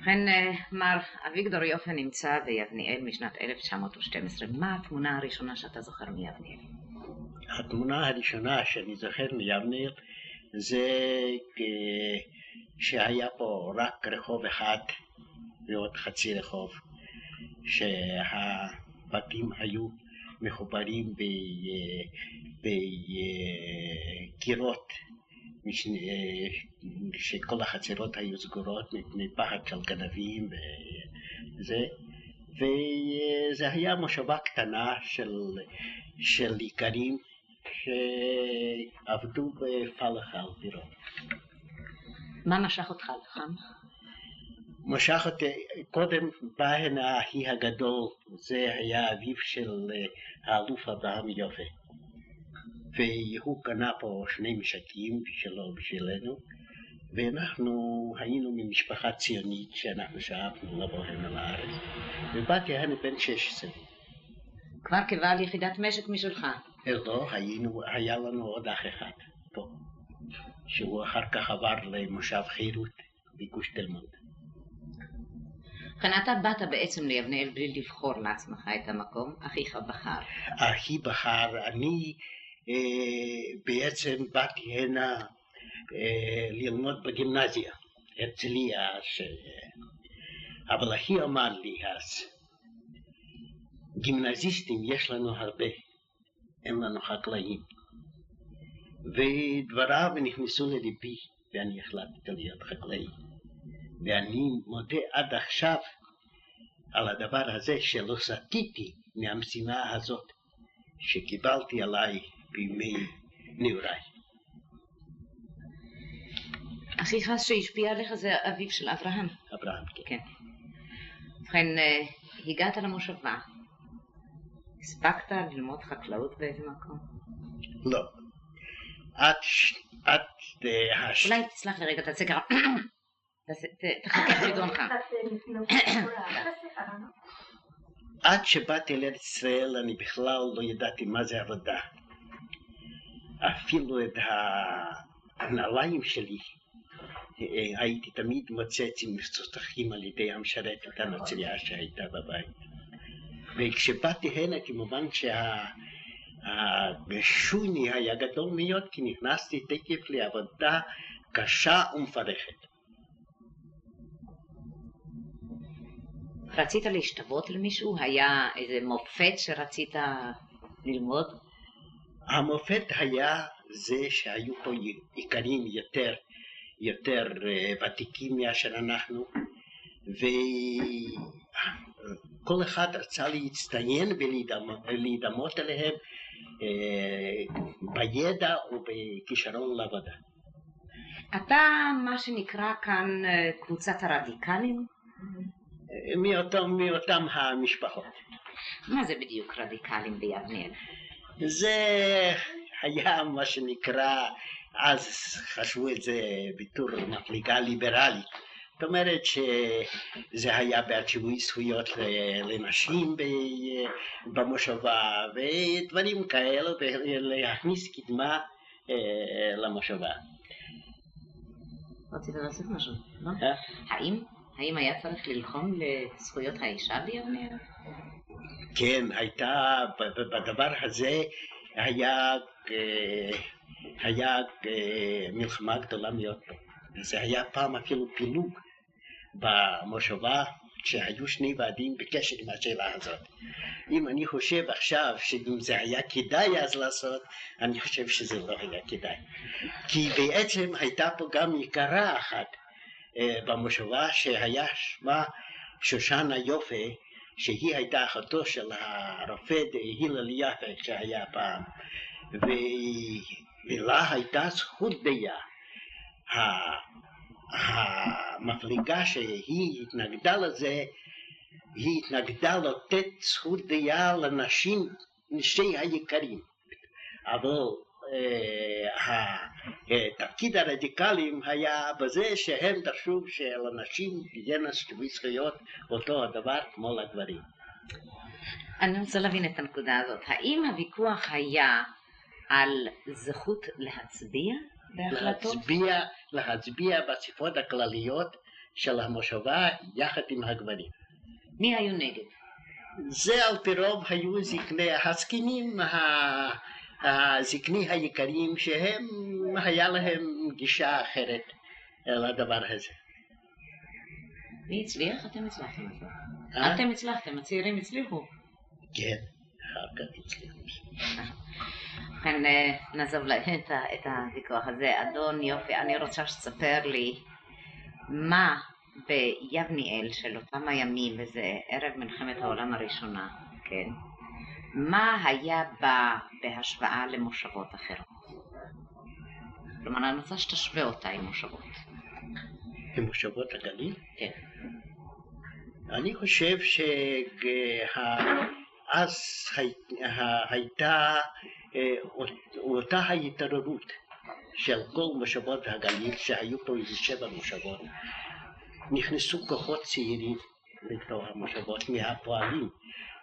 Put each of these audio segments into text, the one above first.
ובכן, מר אביגדור יופי נמצא ביבניאל משנת 1912. מה התמונה הראשונה שאתה זוכר מיבניאל? התמונה הראשונה שאני זוכר מיבניאל זה שהיה פה רק רחוב אחד ועוד חצי רחוב, שהבתים היו מחוברים בקירות, שכל החצרות היו סגורות מפני פחד של גנבים וזה היה מושבה קטנה של איכרים שעבדו בפלח על דירות. מה משך אותך לכאן? משך אותי, קודם בא הנה האחי הגדול, זה היה אביו של האלוף אברהם יופי. והוא קנה פה 2 משקים שלו בשבילנו, ואנחנו היינו ממשפחה ציונית שאנחנו שאפנו לבוא הנה לארץ, ובאתי הנה בן 16. כבר כבעל יחידת משק משלך? לא, היה לנו עוד אח אחד פה, שהוא אחר כך עבר למושב חירות בגוש תל מונד. ובכן, אתה באת בעצם ליבניאל בלי לבחור לעצמך את המקום, אחיך בחר. אחי בחר, אני בעצם באתי הנה ללמוד בגימנזיה, הרצליה, אבל אחי אמר לי אז, גימנזיסטים יש לנו הרבה, אין לנו חקלאים. ודבריו נכנסו לליבי, ואני החלטתי להיות חקלאי. ואני מודה עד עכשיו על הדבר הזה שלא סטיתי מהמשימה הזאת שקיבלתי עליי בימי נעוריי. אחיך שהשפיע עליך זה אביו של אברהם? אברהם, כן. ובכן, הגעת למושבה. הספקת ללמוד חקלאות באיזה מקום? לא. אולי תסלח לי רגע, תעשה ככה. תחכה בגרונך. עד שבאתי לארץ ישראל אני בכלל לא ידעתי מה זה עבודה. אפילו את הנעליים שלי הייתי תמיד מוצץ עם מבצעים על ידי המשרתת הנוצריה שהייתה בבית. וכשבאתי הנה כמובן שהשוני היה גדול מאוד, כי נכנסתי תקף לעבודה קשה ומפרכת. רצית להשתוות למישהו? היה איזה מופת שרצית ללמוד? המופת היה זה שהיו פה איכרים יותר ותיקים מאשר אנחנו, וכל אחד רצה להצטיין ולהידמות אליהם בידע ובכישרון לעבודה. אתה מה שנקרא כאן קבוצת הרדיקלים? מאותם המשפחות. מה זה בדיוק רדיקלים ביבניאל? זה היה מה שנקרא, אז חשבו את זה בתור מפלגה ליברלית. זאת אומרת שזה היה בעד שיווי זכויות לנשים במושבה ודברים כאלה, ולהכניס קדמה למושבה. רצית לעשות משהו, לא? האם היה צריך ללחום לזכויות האישה ביבניאל? כן, הייתה, בדבר הזה היה מלחמה גדולה מאוד פה. זה היה פעם אפילו פילוג במושבה, שהיו 2 ועדים בקשר עם השאלה הזאת. אם אני חושב עכשיו שאם זה היה כדאי אז לעשות, אני חושב שזה לא היה כדאי. כי בעצם הייתה פה גם יקרה אחת במושבה שהיה שמה שושנה יופי, שהיא הייתה אחותו של הרופא הלל יפה שהיה פעם, ולה הייתה זכות דעה. המפלגה שהיא התנגדה לזה, היא התנגדה לתת זכות דעה לנשים, נשי היקרים. אבל תפקיד הרדיקלים היה בזה שהם דרשו שלנשים תהיינה שווי זכויות אותו הדבר כמו לגברים. אני רוצה להבין את הנקודה הזאת. האם הוויכוח היה על זכות להצביע בהחלטות? להצביע באספות הכלליות של המושבה יחד עם הגברים. מי היו נגד? זה על פי רוב היו זקני הזקנים, הזקני היקרים, שהם היה להם גישה אחרת לדבר הזה. מי הצליח? אתם הצלחתם. אתם הצלחתם, הצעירים הצליחו. כן, אחר כך הצליחו. ובכן, נעזוב את הוויכוח הזה. אדון יופי, אני רוצה שתספר לי מה ביבניאל של אותם הימים, וזה ערב מלחמת העולם הראשונה, כן? מה היה בה בהשוואה למושבות אחרות? כלומר, אני רוצה שתשווה אותה עם מושבות. עם מושבות הגליל? כן. אני חושב שאז הייתה אותה ההתעוררות של כל מושבות הגליל, שהיו פה איזה 7 מושבות. נכנסו כוחות צעירים לתוך המושבות מהפועלים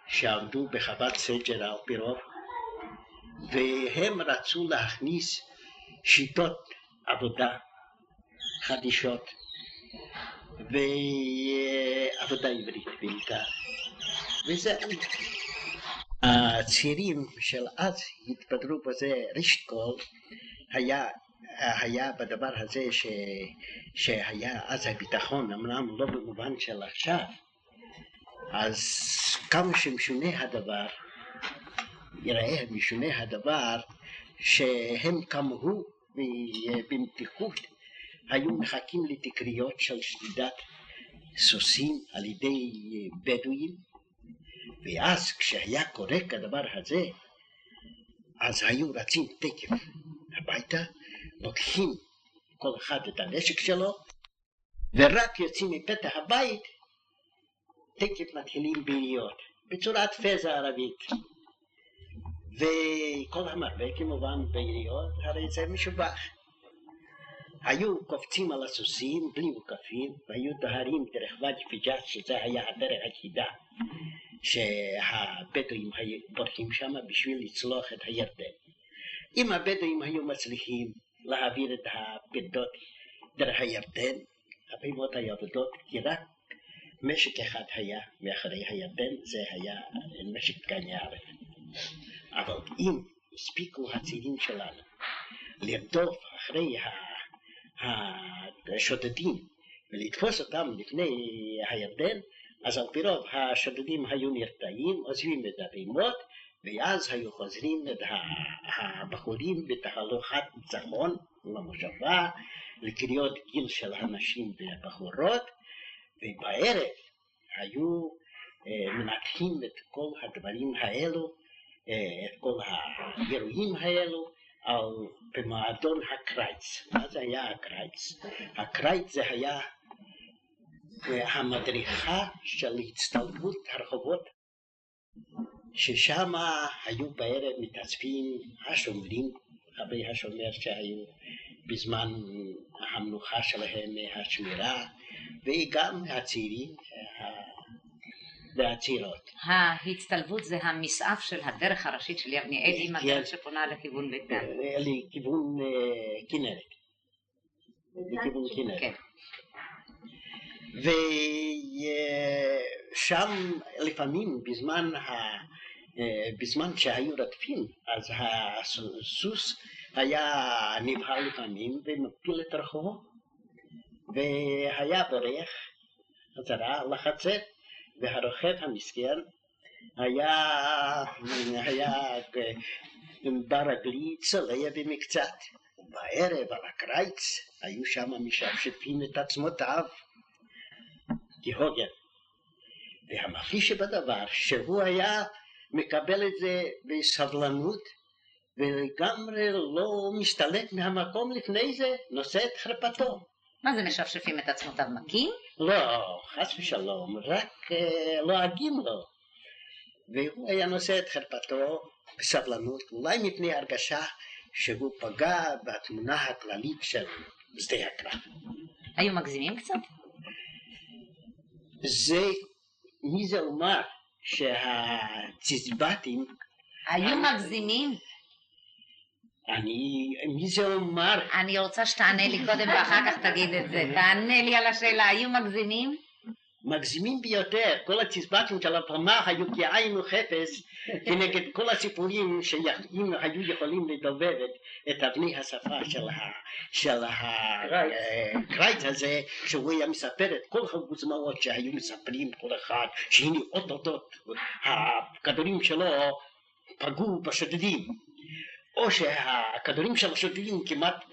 שעמדו בחוות סג'ר על פי רוב, והם רצו להכניס שיטות עבודה חדישות ועבודה עברית בעיקר. וזה הצעירים של אז התפדרו בזה. ראשית כל היה בדבר הזה שהיה אז הביטחון, אמנם לא במובן של עכשיו, אז כמה שמשונה הדבר, יראה משונה הדבר, שהם כמוהו במתיחות היו מחכים לתקריות של שדידת סוסים על ידי בדואים, ואז כשהיה קורה כדבר הזה, אז היו רצים תקף הביתה, לוקחים כל אחד את הנשק שלו, ורק יוצאים מפתח הבית, תקף מתחילים ביריות, בצורת פזה ערבית. וכל המרבה כמובן ביריות, הרי זה משובח. היו קופצים על הסוסים בלי מוקפים, והיו דהרים דרך ואדי פיג'אז, שזה היה הדרך היחידה שהבדואים בורחים שם בשביל לצלוח את הירדן. אם הבדואים היו מצליחים להעביר את הפדות דרך הירדן, הפעימות היו עבודות, כי רק משק אחד היה מאחורי הירדן, זה היה משק דגן יערב. אבל אם הספיקו הצעירים שלנו לרדוף אחרי השודדים ולתפוס אותם לפני הירדן, אז על פי רוב השודדים היו נרתעים, עוזבים את הפעימות, ואז היו חוזרים את הבחורים בתהלוכת ניצחון למושבה, לקריאות גיל של הנשים והבחורות, ובערב היו מנתחים את כל הדברים האלו, את כל האירועים האלו, במועדון הקרייץ. מה זה היה הקרייץ? הקרייץ זה היה המדריכה של הצטלבות הרחובות, ששם היו בערב מתאספים השומרים, חברי השומר שהיו בזמן המנוחה שלהם מהשמירה, וגם הצעירים והצעירות. ההצטלבות זה המסעף של הדרך הראשית של יבניאל, עם הדרך שפונה לכיוון בית דן. לכיוון כנרת. לכיוון כנרת. כן. ושם לפעמים בזמן שהיו רדפים, אז הסוס היה נבהל לפעמים ומפיל את רחובו, והיה בורח חזרה לחצר, והרוכב המסכן היה ברגלי צולע במקצת. בערב על הקרייץ היו שם משפשפים את עצמותיו כהוגן. והמפליא שבדבר שהוא היה מקבל את זה בסבלנות ולגמרי לא מסתלק מהמקום לפני זה, נושא את חרפתו. מה זה משפשפים את עצמותיו, מכים? לא, חס ושלום, רק לועגים לו. והוא היה נושא את חרפתו בסבלנות, אולי מפני הרגשה שהוא פגע בתמונה הכללית של שדה הקרב. היו מגזימים קצת? מי זה אומר שהציזבטים היו מגזימים? מי זה אומר? אני רוצה שתענה לי קודם ואחר כך תגיד את זה. תענה לי על השאלה, היו מגזימים? מגזימים ביותר, כל הציסבטים של הפלמ"ח היו כאין וכפס כנגד כל הסיפורים שאם היו יכולים לדובב את אבני השפה של הקרייץ הזה, שהוא היה מספר את כל הגוזמאות שהיו מספרים כל אחד, שהנה אוטוטוט הכדורים שלו פגעו בשודדים, או שהכדורים של השודדים כמעט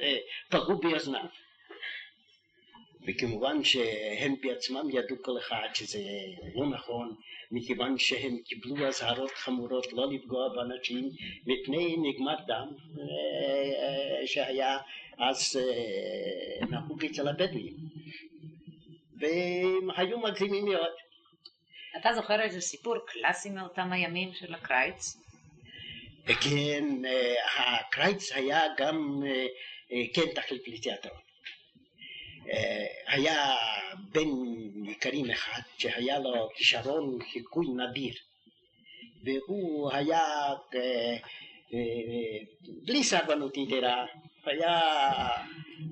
פגעו באוזניו. וכמובן שהם בעצמם ידעו כל אחד שזה לא נכון, מכיוון שהם קיבלו אזהרות חמורות לא לפגוע באנשים מפני נגמת דם שהיה אז נהוג אצל הבדואים, והם היו מגזימים מאוד. אתה זוכר איזה סיפור קלאסי מאותם הימים של הקרייץ? כן, הקרייץ היה גם כן תחליף לתיאטרון. היה בן יקרים אחד שהיה לו כישרון חיקוי נדיר, והוא היה בלי סרבנות יתרה, היה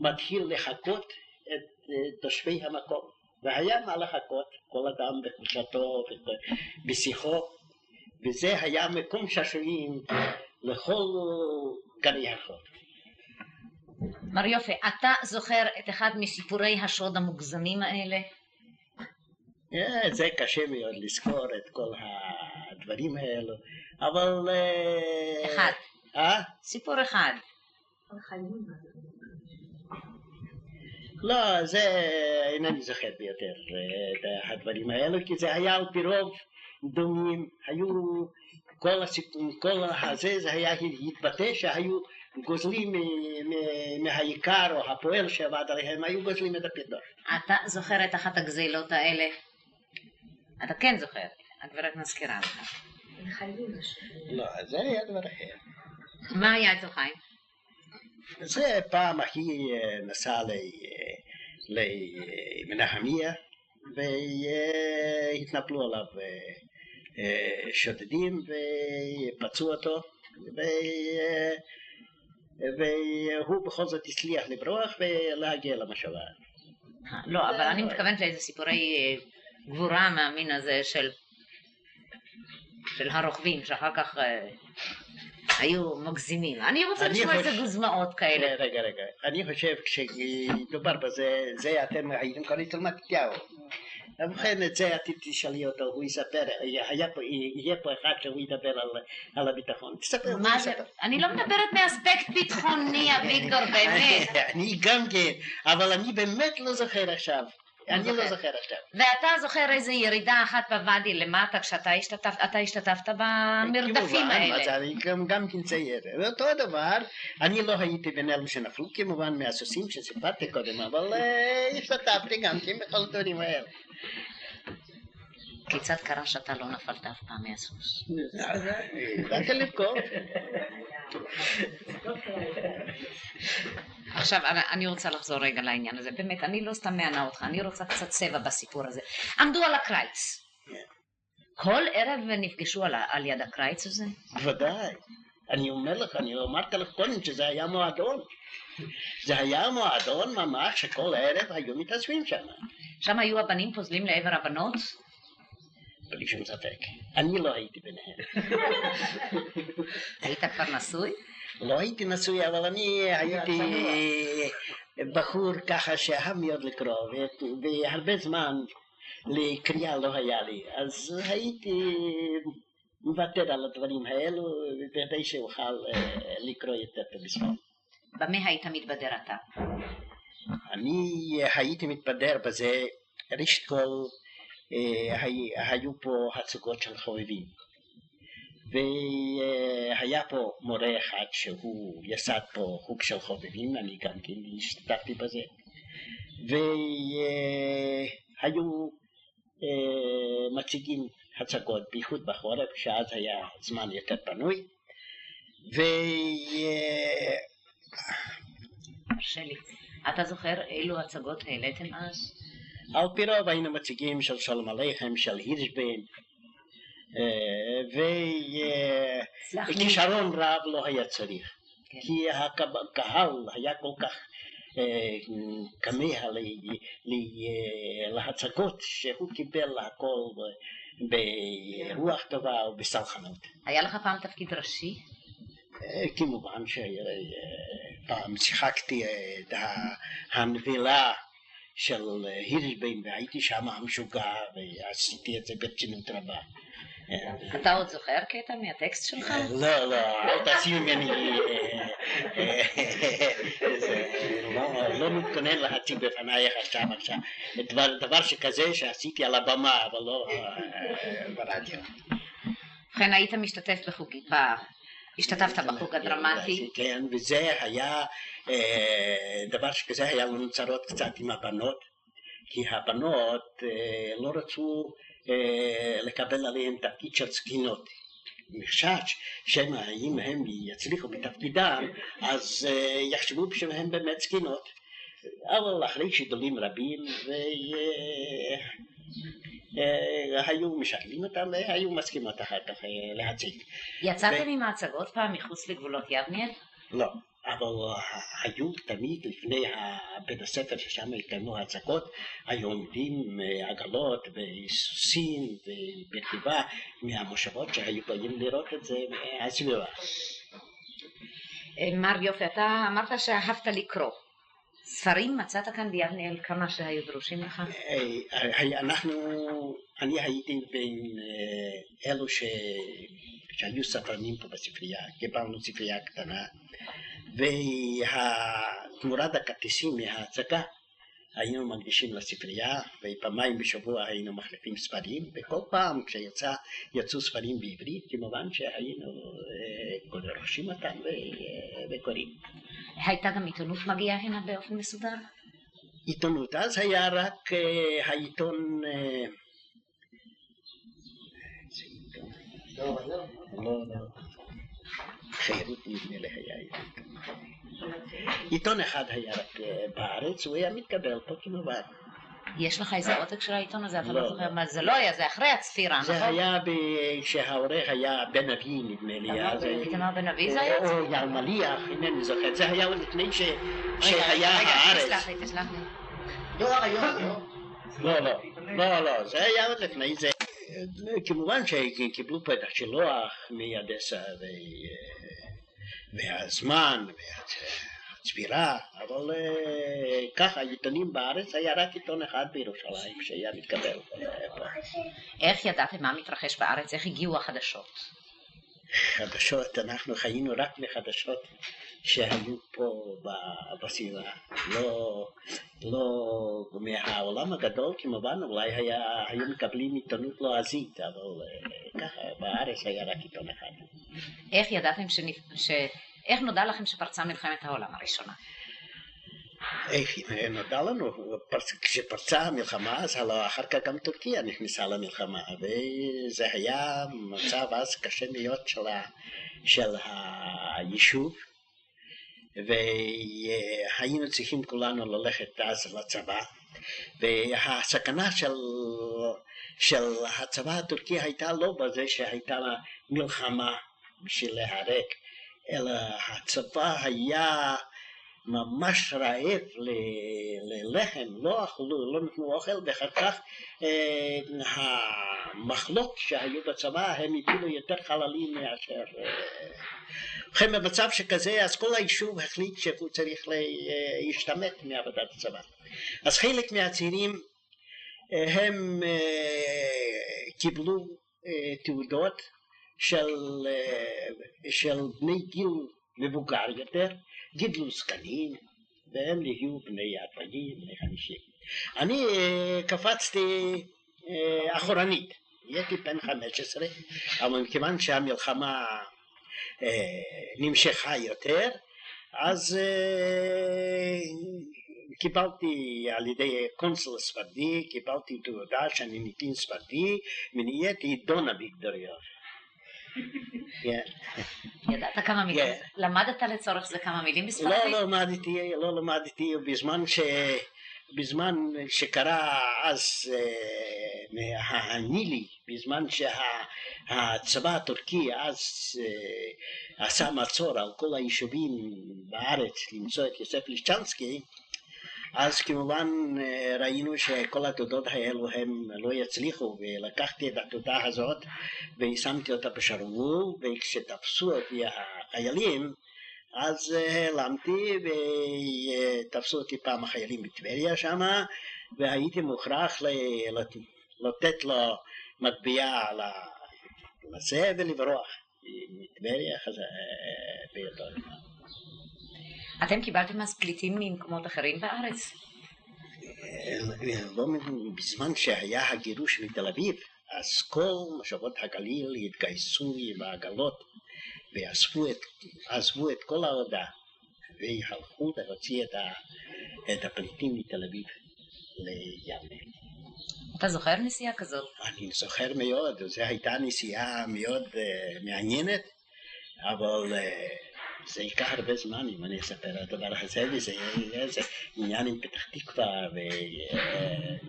מתחיל לחקות את תושבי המקום, והיה מה לחקות, כל אדם בחולשתו ובשיחו, וזה היה מקום שעשועים לכל גני החול. מר יופי, אתה זוכר את אחד מסיפורי השוד המוגזמים האלה? זה קשה מאוד לזכור את כל הדברים האלו, אבל... אחד. סיפור אחד. לא, זה אינני זוכר ביותר את הדברים האלו, כי זה היה על פי רוב דומים, היו כל הזה, זה היה התבטא שהיו גוזלים מהעיקר או הפועל שעבד עליהם, היו גוזלים את הפרדות. אתה זוכר את אחת הגזילות האלה? אתה כן זוכר, הגברת מזכירה לך. לא, זה היה דבר אחר. מה היה אצל חיים? זה פעם אחי נסע למנחמיה והתנפלו עליו שודדים ופצעו אותו, והוא בכל זאת הצליח לברוח ולהגיע למושבה. לא, אבל אני מתכוונת לאיזה סיפורי גבורה מהמין הזה של הרוכבים שאחר כך היו מגזימים. אני רוצה לשמוע איזה גוזמאות כאלה. רגע, אני חושב כשדובר בזה, זה אתם הייתם קוראים אצל מתתיהו. ובכן את זה עתיד תשאלי אותו, הוא יספר, יהיה פה אחד שהוא ידבר על הביטחון. תספר, הוא יספר. אני לא מדברת מאספקט ביטחוני, אביגדור, באמת. אני גם כן, אבל אני באמת לא זוכר עכשיו. אני לא זוכר עכשיו. ואתה זוכר איזה ירידה אחת בוואדי למטה כשאתה השתתפת במרדפים האלה. אז אני גם כן צייר. ואותו הדבר, אני לא הייתי בין אלו שנפלו כמובן מהסוסים שסיפרתי קודם, אבל השתתפתי גם כן בכל הדברים האלה. כיצד קרה שאתה לא נפלת אף פעם מהסוס? רק לבכות. עכשיו, אני רוצה לחזור רגע לעניין הזה. באמת, אני לא סתם מענה אותך, אני רוצה קצת צבע בסיפור הזה. עמדו על הקרייץ. כל ערב נפגשו על יד הקרייץ הזה? בוודאי. אני אומר לך, אני אמרתי לך קודם שזה היה מועדון. זה היה מועדון ממש שכל ערב היו מתאספים שם. שם היו הבנים פוזלים לעבר הבנות? בלי שום ספק. אני לא הייתי ביניהם. היית כבר נשוי? לא הייתי נשוי, אבל אני הייתי בחור ככה שאהב מאוד לקרוא, והרבה זמן לקריאה לא היה לי, אז הייתי מוותר על הדברים האלו, כדי שאוכל לקרוא יותר בספר. במה היית מתבדר אתה? אני הייתי מתבדר בזה, ראשית כל, היו פה הצגות של חובבים. והיה פה מורה אחד שהוא יסד פה חוג של חובבים, אני גם כן השתתפתי בזה, והיו מציגים הצגות בייחוד בחורף, שאז היה זמן יותר פנוי, שלי, אתה זוכר אילו הצגות העליתם אז? על פי רוב היינו מציגים של שלום עליכם, של הירשבן, וכישרון רב לא היה צריך. כי הקהל היה כל כך כמה להצגות שהוא קיבל הכל ברוח טובה ובסלחנות. היה לך פעם תפקיד ראשי? כמובן שפעם שיחקתי את הנבילה של הירשביים והייתי שם המשוגע ועשיתי את זה ברצינות רבה. אתה עוד זוכר קטע מהטקסט שלך? לא, אל תעשי ממני, לא מתכונן להציג בפנייך עכשיו, דבר שכזה שעשיתי על הבמה, אבל לא ברדיו. ובכן, היית משתתף בחוגים, השתתפת בחוג הדרמטי? כן, וזה היה, דבר שכזה היה לנו צרות קצת עם הבנות, כי הבנות לא רצו לקבל עליהם תפקיד של סקינות. מחשש שמה אם הם יצליחו בתפקידם אז יחשבו שהם באמת סקינות, אבל אחרי שידולים רבים והיו משאלים אותם והיו מסכימות אחר כך להציג. יצאתם עם ההצגות פעם מחוץ לגבולות יבניאל? לא, אבל היו תמיד לפני בית הספר ששם התקיימו הצגות, היו עומדים עגלות וסוסים וברכיבה מהמושבות שהיו באים לראות את זה מהסביבה. מר יופי, אתה אמרת שאהבת לקרוא. ספרים מצאת כאן ביבניאל כמה שהיו דרושים לך? אני הייתי בין אלו שהיו ספרנים פה בספרייה, קיבלנו ספרייה קטנה, ותמורת הכרטיסים מההצגה היינו מקדישים לספרייה, ופעמיים בשבוע היינו מחליפים ספרים, וכל פעם כשיצאו ספרים בעברית, כמובן שהיינו רוכשים אותם וקוראים. הייתה גם עיתונות מגיעה הנה באופן מסודר? עיתונות, אז היה רק העיתון... לא. חירות נדמה לי היה עיתון אחד היה רק בארץ, הוא היה מתקבל פה כמובן. יש לך איזה עותק של העיתון הזה? אתה לא זוכר מה זה? לא היה, זה אחרי הצפירה, נכון? זה היה כשהעורך היה בן אבי נדמה לי. איתמר בן אבי זה היה? או ילמליח, אינני זוכר, זה היה עוד לפני שהיה הארץ. רגע, תסלח לי. לא, זה היה עוד לפני זה. כמובן שקיבלו פה את השילוח מידסה והזמן והצבירה, אבל ככה העיתונים בארץ היה רק עיתון אחד בירושלים שהיה מתקבל פה. איך ידעתם מה מתרחש בארץ? איך הגיעו החדשות? חדשות, אנחנו חיינו רק מחדשות שהיו פה בסביבה, לא מהעולם הגדול כמובן, אולי היו מקבלים עיתונות לועזית, אבל ככה בארץ היה רק עיתון אחד. איך ידעתם איך נודע לכם שפרצה מלחמת העולם הראשונה? איך נודע לנו, כשפרצה המלחמה אז הלא אחר כך גם טורקיה נכנסה למלחמה, וזה היה מצב אז קשה מאוד של היישוב, והיינו צריכים כולנו ללכת אז לצבא, והסכנה של הצבא הטורקי הייתה לא בזה שהייתה מלחמה בשביל להיהרג, אלא הצבא היה ממש רעב ללחם, לא אכלו, לא נתנו אוכל, ואחר כך המחלות שהיו בצבא הם הפילו יותר חללים מאשר... ובכן במצב שכזה, אז כל היישוב החליט שהוא צריך להשתמט מעבודת הצבא. אז חלק מהצעירים הם קיבלו תעודות של בני גיל מבוגר יותר, גידלו זקנים, והם נהיו בני 40, בני 50. אני קפצתי אחורנית, הייתי בן 15, אבל מכיוון שהמלחמה נמשכה יותר, אז קיבלתי על ידי קונסול ספרדי, קיבלתי תעודה שאני ניתין ספרדי, ונהייתי דון אביגדוריוב. ידעת כמה מילים? למדת לצורך זה כמה מילים בספרדית? לא למדתי, בזמן בזמן שקרה אז הנילי, בזמן שהצבא הטורקי אז עשה מצור על כל היישובים בארץ למצוא את יוסף לישצ'נסקי, אז כמובן ראינו שכל התעודות האלו הם לא יצליחו, ולקחתי את התעודה הזאת ושמתי אותה בשרוול, וכשתפסו אותי החיילים אז העלמתי ותפסו אותי פעם החיילים בטבריה שמה, והייתי מוכרח לתת לו מטבע על זה ולברוח מטבריה בידו. אתם קיבלתם אז פליטים ממקומות אחרים בארץ? לא, בזמן שהיה הגירוש מתל אביב, אז כל מושבות הגליל התגייסו עם העגלות ועזבו את כל העודה והלכו להוציא את הפליטים מתל אביב ליבנה. אתה זוכר נסיעה כזאת? אני זוכר מאוד, זו הייתה נסיעה מאוד מעניינת, אבל זה ייקח הרבה זמן אם אני אספר על הדבר הזה, וזה עניין עם פתח תקווה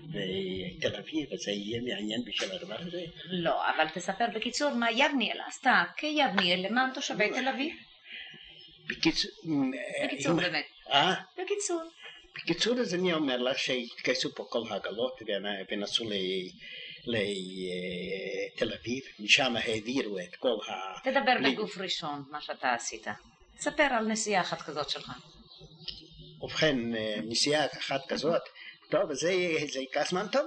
ותל אביב, וזה יהיה מעניין בשביל הדבר הזה. לא, אבל תספר בקיצור מה יבניאל עשתה כיבניאל למען תושבי תל אביב. בקיצור באמת. בקיצור אז אני אומר לה שהתגייסו פה כל העגלות ונסעו לתל אביב, משם העבירו את כל תדבר בגוף ראשון מה שאתה עשית. תספר על נסיעה אחת כזאת שלך. ובכן, נסיעה אחת כזאת, טוב, זה ייקח זמן טוב,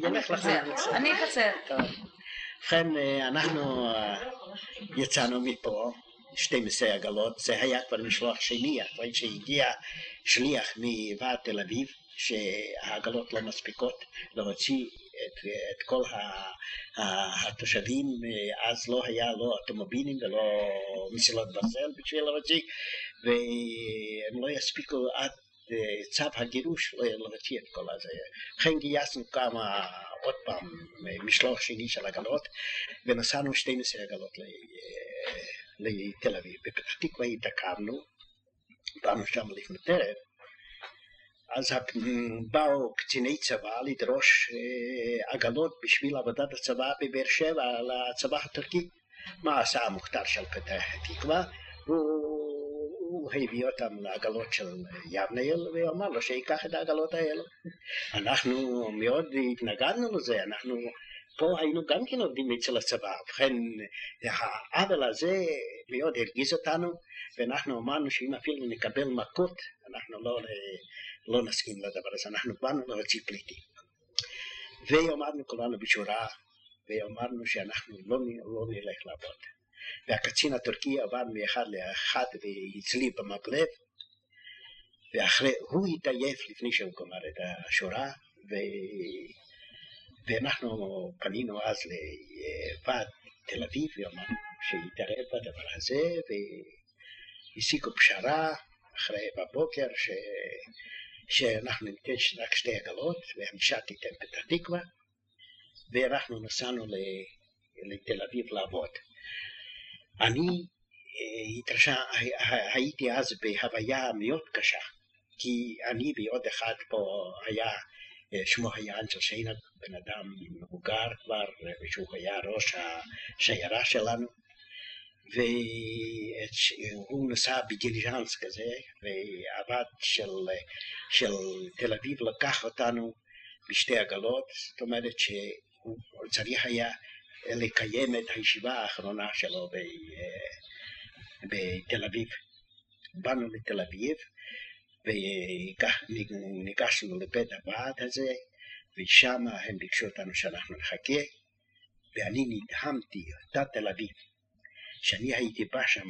ילך לך. אני אקצר. ובכן, אנחנו יצאנו מפה 12 עגלות, זה היה כבר משלוח שני, אחרי שהגיע שליח מוועד תל אביב, שהעגלות לא מספיקות להוציא את כל התושבים, אז לא היה לא אוטומובילים ולא מסילות ברזל בשביל להוציא, והם לא יספיקו עד צו הגירוש להוציא את כל הזה. לכן גייסנו כמה עוד פעם משלוח שני של עגלות, ונסענו 12 עגלות לתל אביב. בפתח תקווה התעכבנו, באנו שם לפנות ערב, אז באו קציני צבא לדרוש עגלות בשביל עבודת הצבא בבאר שבע לצבא הטורקי. מה עשה המוכתר של פתח תקווה? הוא הביא אותם לעגלות של יבניאל ואמר לו שיקח את העגלות האלו. אנחנו מאוד התנגדנו לזה, אנחנו פה היינו גם כן עובדים אצל הצבא, ובכן העוול הזה מאוד הרגיז אותנו, ואנחנו אמרנו שאם אפילו נקבל מכות, אנחנו לא נסכים לדבר הזה, אנחנו באנו להוציא פליטים. ואמרנו כולנו בשורה, ואמרנו שאנחנו לא נלך לעבוד. והקצין הטורקי עבר מאחד לאחד והצליב במקלב, ואחרי הוא התעייף לפני שהוא גמר את השורה, ואנחנו פנינו אז לוועד תל אביב ואמרנו שיתערב בדבר הזה, והסיקו פשרה אחרי בבוקר שאנחנו ניתן רק 2 עגלות והמשט תיתן פתח תקווה, ואנחנו נסענו לתל אביב לעבוד. אני הייתי אז בהוויה מאוד קשה, כי אני ועוד אחד פה היה, שמו היה אנג'ל שיינג, בן אדם מבוגר כבר, ושהוא היה ראש השיירה שלנו, והוא נסע בדיליז'אנס כזה, והעבד של תל אביב לקח אותנו ב2 עגלות, זאת אומרת שהוא צריך היה לקיים את הישיבה האחרונה שלו בתל אביב. באנו לתל אביב, וניגשנו לבית הוועד הזה, ושם הם ביקשו אותנו שאנחנו נחכה, ואני נדהמתי, אותה תל אביב, שאני הייתי בא שם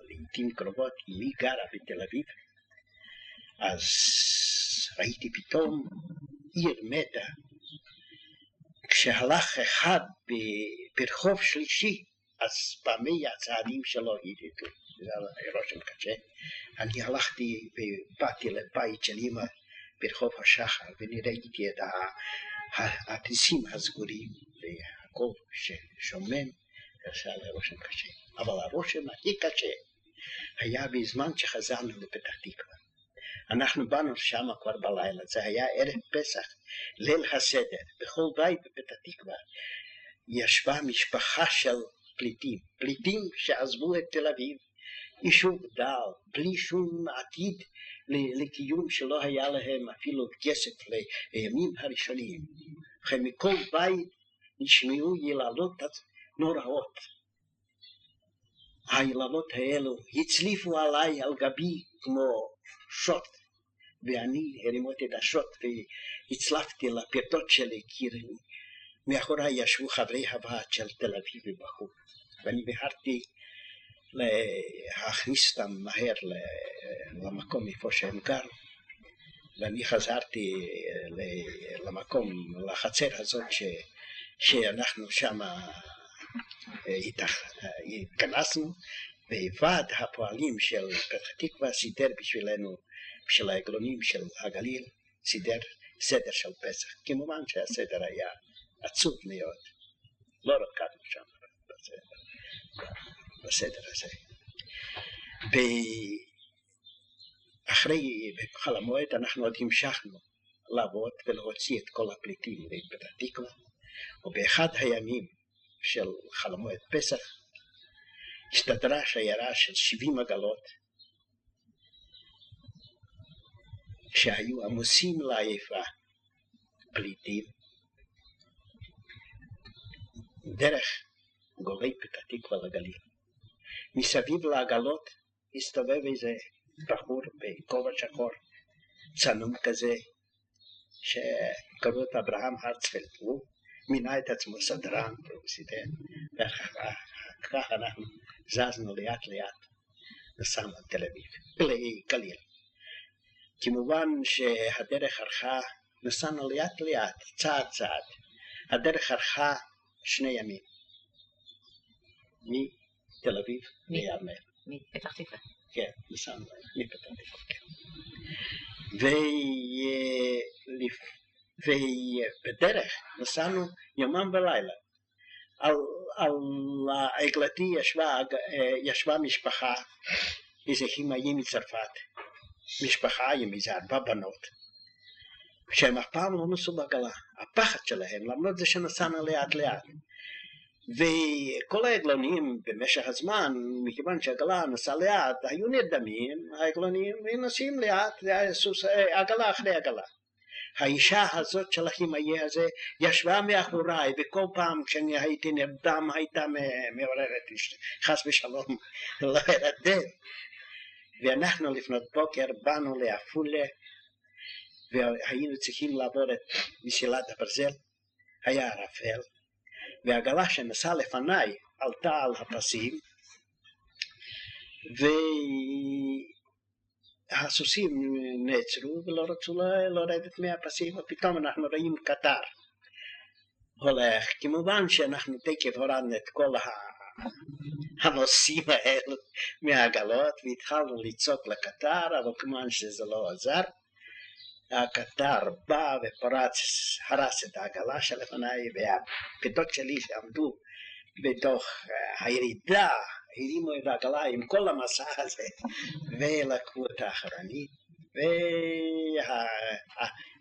לעתים קרובות, אמי גרה בתל אביב, אז ראיתי פתאום עיר מתה, כשהלך אחד ברחוב שלישי, אז פעמי הצעדים שלו ידעו, זה היה רושם קשה. אני הלכתי ובאתי לבית של אמא ברחוב השחר, וראיתי את הפסים הסגורים, והכל ששומם, עשה לי רושם קשה. אבל הרושם הכי קשה היה בזמן שחזרנו לפתח תקווה. אנחנו באנו שם כבר בלילה, זה היה ערב פסח, ליל הסדר, בכל בית בבית התקווה ישבה משפחה של פליטים שעזבו את תל אביב, יישוב דל, בלי שום עתיד לקיום, שלא היה להם אפילו כסף לימים הראשונים. וכן מכל בית נשמעו יללות נוראות. היללות האלו הצליפו עליי על גבי כמו שוט, ואני הרימות את השוט והצלפתי לפרטות שלי, כי מאחורי ישבו חברי הוועד של תל אביב ובחור, ואני בחרתי להכניס אותם מהר למקום איפה שהם גרו, ואני חזרתי למקום, לחצר הזאת שאנחנו שם התכנסנו, וועד הפועלים של פתח תקווה סידר בשבילנו, בשביל העגלונים של הגליל, סידר סדר של פסח. כמובן שהסדר היה עצוב מאוד, לא רקדנו שם בסדר הזה. אחרי חול המועד אנחנו עוד המשכנו לעבוד ולהוציא את כל הפליטים לפתח תקווה, ובאחד הימים של חול המועד פסח הסתדרה שיירה של 70 עגלות שהיו עמוסים לעייפה פליטים דרך גולי פתח תקווה לגליל. מסביב לעגלות הסתובב איזה בחור בכובע שחור צנום כזה שקראו את אברהם הרצפלד, הוא מינה את עצמו סדרן והוא סידר, וכך אנחנו זזנו לאט לאט נסענו לתל אביב, לגליל. כמובן שהדרך ארכה, נסענו לאט לאט, צעד צעד, הדרך ארכה 2 ימים מתל אביב לירמל. מפתח תקווה. כן, נסענו מפתח תקווה, כן. ובדרך נסענו יומם ולילה. על העגלתי ישבה משפחה, איזה כימאי מצרפת, משפחה עם איזה 4 בנות, שהם אף פעם לא נסעו בעגלה, הפחד שלהם, למרות זה שנסענו לאט לאט. וכל העגלונים במשך הזמן, מכיוון שהעגלה נסעה לאט, היו נרדמים, העגלונים נוסעים לאט, עגלה אחרי עגלה. האישה הזאת של הכימאי הזה ישבה מאחוריי, וכל פעם כשאני הייתי נרדם הייתה מעוררת, חס ושלום לא ירדם. ואנחנו לפנות בוקר באנו לעפולה, והיינו צריכים לעבור את מסילת הברזל, היה ערפל, והעגלה שנסעה לפניי עלתה על הפסים, והסוסים נעצרו ולא רצו לרדת מהפסים, ופתאום אנחנו רואים קטר הולך. כמובן שאנחנו תקף הורדנו את כל הנוסעים האלו מהעגלות והתחלנו לצעוק לקטר, אבל כמובן שזה לא עזר. הקטר בא ופרץ, הרס את העגלה שלפניי, והפתות שלי שעמדו בתוך הירידה הרימו את העגלה עם כל המסע הזה ולקחו את האחרנית,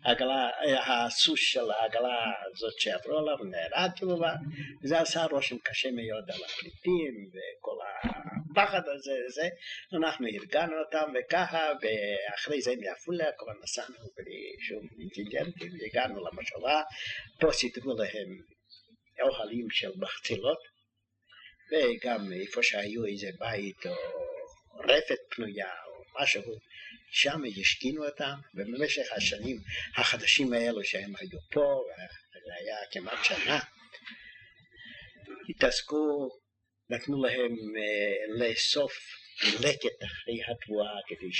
והסוס של העגלה הזאת שעברו עליו נהרג כמובן, וזה עשה רושם קשה מאוד על הפליטים וכל הפחד הזה. אנחנו ארגנו אותם וככה, ואחרי זה מעפולה כבר נסענו בלי שום אינצידנטים והגענו למושבה. פה סידרו להם אוהלים של מחצילות, וגם איפה שהיו איזה בית או רפת פנויה או משהו, שם ישכינו אותם. ובמשך השנים החדשים האלו שהם היו פה, זה היה כמעט שנה, התעסקו, נתנו להם לאסוף לקט אחרי התבואה כדי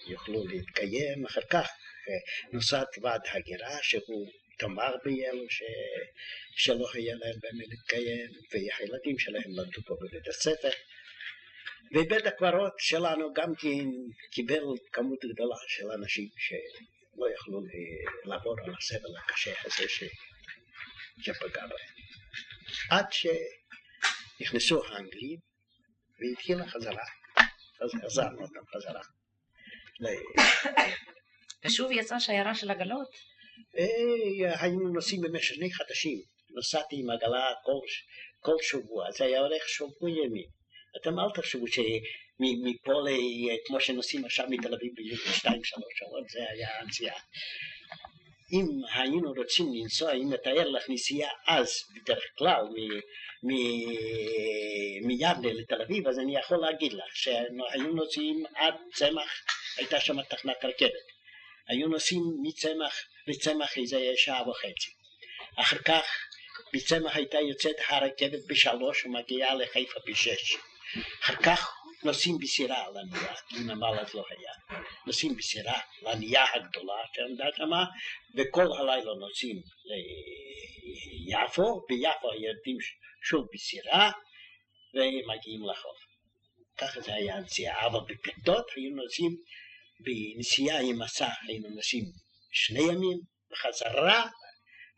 שיוכלו להתקיים. אחר כך נוסד ועד הגירה שהוא תמר באלו שלא היה להם באמת להתקיים, והילדים שלהם למדו פה בבית הספר. ובית הקברות שלנו גם כן קיבל כמות גדולה של אנשים שלא יכלו לעבור על הסבל הקשה הזה שפגע בהם. עד שנכנסו האנגלים והתחילה חזרה, אז חזרנו אותם חזרה. ושוב יצאה שיירה של עגלות. היינו נוסעים במשך 2 חודשים. נסעתי עם עגלה כל שבוע, זה היה הולך שבוע ימים. אתם אל תחשבו שמפה, כמו שנוסעים עכשיו מתל אביב ב2-3 שעות, זה היה הנסיעה. אם היינו רוצים לנסוע, אם נתאר לך נסיעה אז, בדרך כלל, מיבנה לתל אביב, אז אני יכול להגיד לך שהיינו נוסעים עד צמח, הייתה שם תחנת רכבת. היו נוסעים מצמח לצמח איזה 1.5 שעות. אחר כך מצמח הייתה יוצאת הרכבת ב3 ומגיעה לחיפה ב6. אחר כך נוסעים בסירה לנייה, כי נמל אז לא היה. נוסעים בסירה לנייה הגדולה שעמדה שמה, וכל הלילה נוסעים ליפו, ביפו יורדים שוב בסירה ומגיעים לחוף. ככה זה היה הנסיעה, אבל בפלטות היינו נוסעים בנסיעה עם מסע, היינו נוסעים 2 ימים, בחזרה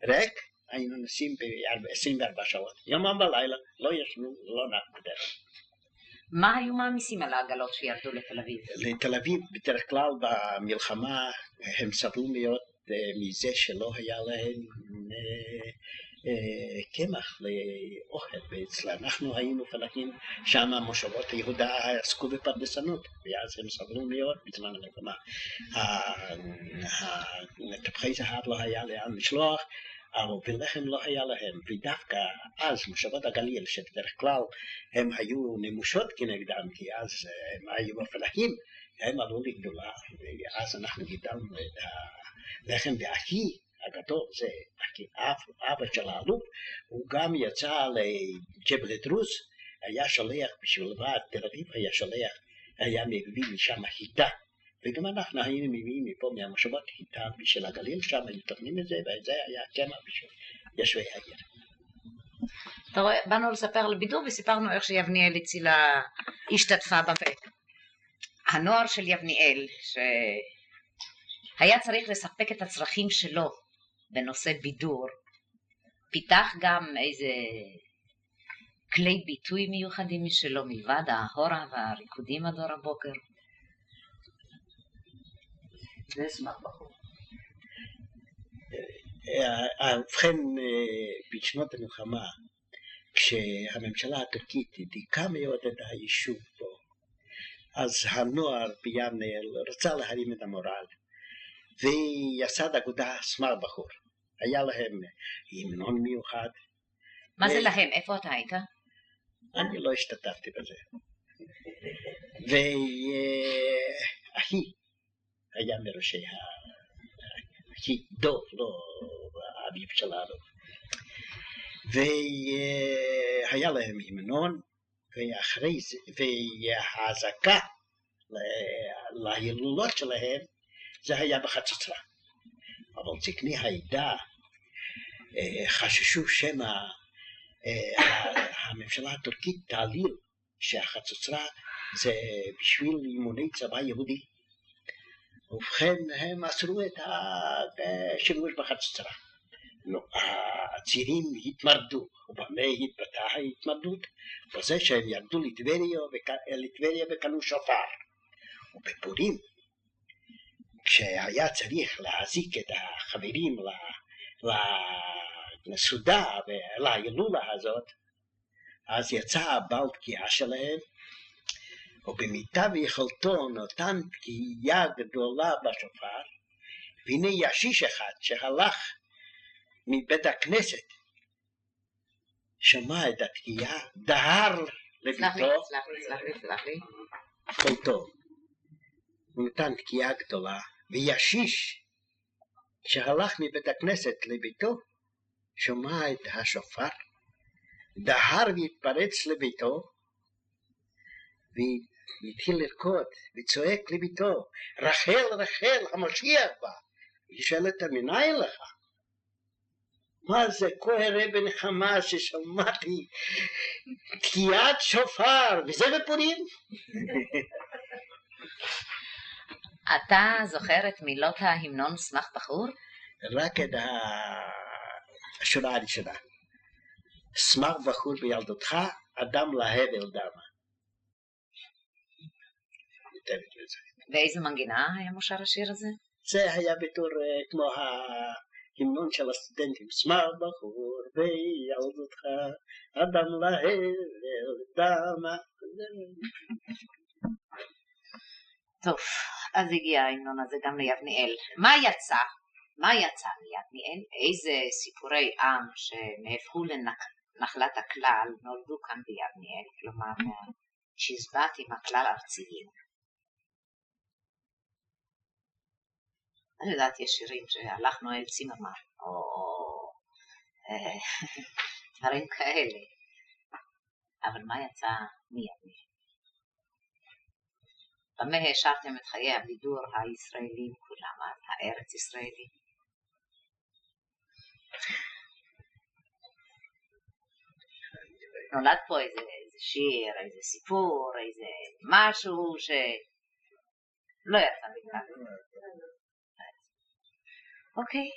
ריק, היינו נוסעים ב24 שעות. יומם בלילה, לא ישנו, לא נח בדרך. מה היו מעמיסים על העגלות שירדו לתל אביב? לתל אביב, בדרך כלל במלחמה הם סבלו מאוד מזה שלא היה להם קמח לאוכל, ואצלנו אנחנו היינו פלגים שם מושבות יהודה עסקו בפרדסנות, ואז הם סבלו מאוד בזמן המלחמה. טפחי זהב לא היה לאן לשלוח, ולחם לא היה להם, ודווקא אז מושבות הגליל, שבדרך כלל הם היו נמושות כנגדם, כי אז הם היו הפלגים, הם עלו לגדולה, ואז אנחנו גידלנו את הלחם, ואחי הגדול, זה אבא של האלוף, הוא גם יצא לג'בל דרוז, היה שולח בשביל ועד תל אביב, היה מביא משם חיטה, וגם אנחנו היינו מביאים מפה מהמושבות חיטה בשביל הגליל, שם היו תוכנים את זה, וזה היה קמח בשביל יושבי העיר. אתה רואה, באנו לספר על בידור וסיפרנו איך שיבניאל הצילה השתתפה בפרק. הנוער של יבניאל, שהיה צריך לספק את הצרכים שלו בנושא בידור, פיתח גם איזה כלי ביטוי מיוחדים משלו מלבד ההורה והריקודים עד אור הבוקר. זה סמך בחור. ובכן, בשנות המלחמה, כשהממשלה הטורקית דיכאה מאוד את היישוב פה, אז הנוער ביבנה רצה להרים את המורל, ויסד אגודה סמך בחור. היה להם המנון מיוחד. מה זה להם? איפה אתה היית? אני לא השתתפתי בזה. ואחי היה מראשי אחי דוב, לא האביב שלנו. והיה להם המנון, ואחרי זה, וההזקה להילולות שלהם, זה היה בחצוצרה. אבל זקני העדה חששו שמא הממשלה הטורקית תעליל שהחצוצרה זה בשביל אימוני צבא יהודי. ובכן הם אסרו את השימוש בחצוצרה. הצעירים התמרדו, ובמה התבטאה ההתמרדות? בזה שהם ירדו לטבריה וקנו שופר. ובפורים, כשהיה צריך להזיק את החברים לסעודה ולהילולה הזאת, אז יצא הבעל תקיעה שלהם, ובמיטב יכולתו נתן תקיעה גדולה בשופר, והנה ישיש אחד שהלך מבית הכנסת, שמע את התקיעה, דהר לביתו, סלח לי. ביתו, הוא נתן תקיעה גדולה, וישיש שהלך מבית הכנסת לביתו, שמע את השופר, דהר והתפרץ לביתו, והתחיל לרקוד וצועק לביתו, רחל רחל המשיח בא. היא שואלת מניין לך? מה זה כהה בנחמה ששמעתי תקיעת שופר, וזה בפורים? אתה זוכר את מילות ההמנון סמך בחור? רק את השורה הראשונה. סמך בחור בילדותך, אדם להבל דמה. ואיזה מנגינה היה מושר השיר הזה? זה היה בתור כמו ההמנון של הסטודנטים. שמע בחור בילדותך, אדם להבל דמה. טוב, אז הגיע ההמנון הזה גם ליבניאל. מה יצא מיבניאל? איזה סיפורי עם שנהפכו לנחלת הכלל נולדו כאן ביבניאל, כלומר מהצ'יזבטים הכלל ארציים. אני יודעת, יש שירים שהלכנו אל צימרמן, או דברים כאלה, אבל מה יצא מיבניאל? במה השארתם את חיי הבידור הישראלים כולם, הארץ ישראלים? נולד פה איזה שיר, איזה סיפור, איזה משהו שלא יצא מכאן. אוקיי.